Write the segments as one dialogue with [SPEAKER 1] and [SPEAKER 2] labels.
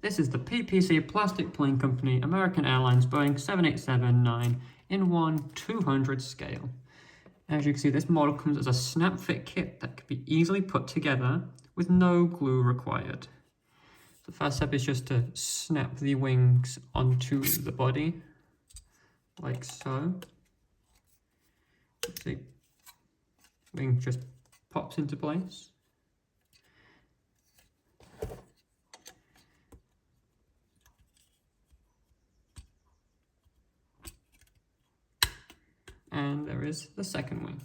[SPEAKER 1] This is the PPC Plastic Plane Company American Airlines Boeing 787-9 in 1/200 scale. As you can see, this model comes as a snap fit kit that can be easily put together with no glue required. The first step is just to snap the wings onto the body, like so. See, wing just pops into place. And there is the second wing.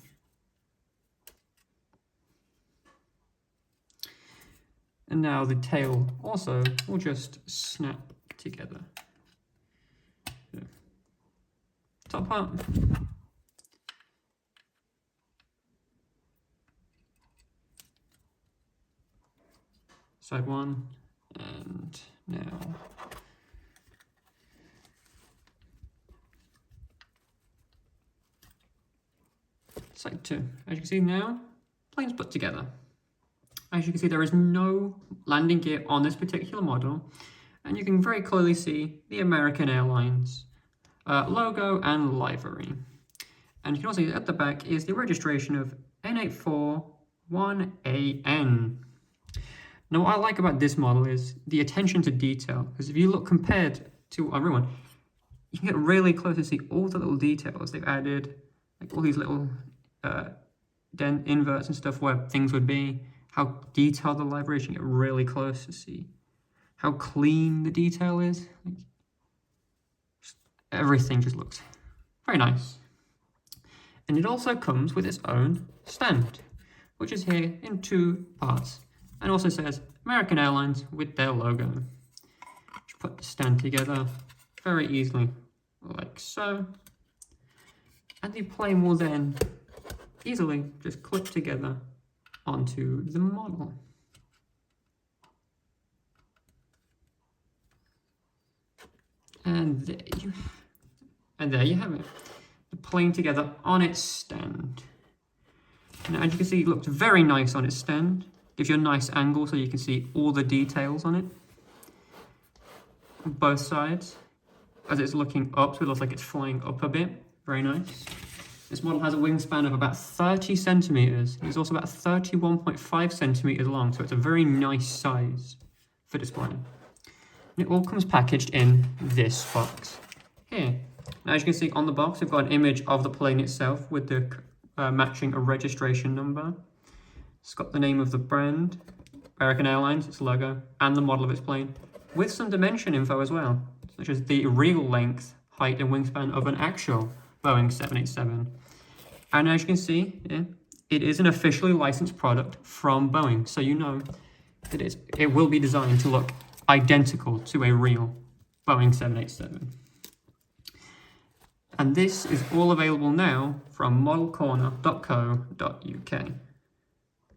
[SPEAKER 1] And now the tail also will just snap together. So, top part. Side one, and now side two. As you can see now, plane's put together. As you can see, there is no landing gear on this particular model, and you can very clearly see the American Airlines logo and livery. And you can also see at the back is the registration of N841AN. Now, what I like about this model is the attention to detail, because if you look compared to everyone, you can get really close to see all the little details they've added, like all these little inverts and stuff where things would be, how detailed the livery is. You can get really close to see how clean the detail is. Like, everything just looks very nice. And it also comes with its own stand, which is here in two parts, and also says American Airlines with their logo. Just put the stand together very easily, like so. And the plane will then easily just clip together onto the model. And there you have it. The plane together on its stand. Now, as you can see, it looks very nice on its stand. Gives you a nice angle so you can see all the details on it. On both sides. As it's looking up, so it looks like it's flying up a bit. Very nice. This model has a wingspan of about 30 centimeters. It's also about 31.5 centimeters long, so it's a very nice size for this plane. And it all comes packaged in this box here. Now, as you can see on the box, we've got an image of the plane itself with the matching a registration number. It's got the name of the brand, American Airlines, its logo, and the model of its plane, with some dimension info as well, such as the real length, height, and wingspan of an actual Boeing 787. And as you can see, it is an officially licensed product from Boeing, so you know that it will be designed to look identical to a real Boeing 787. And this is all available now from modelcorner.co.uk.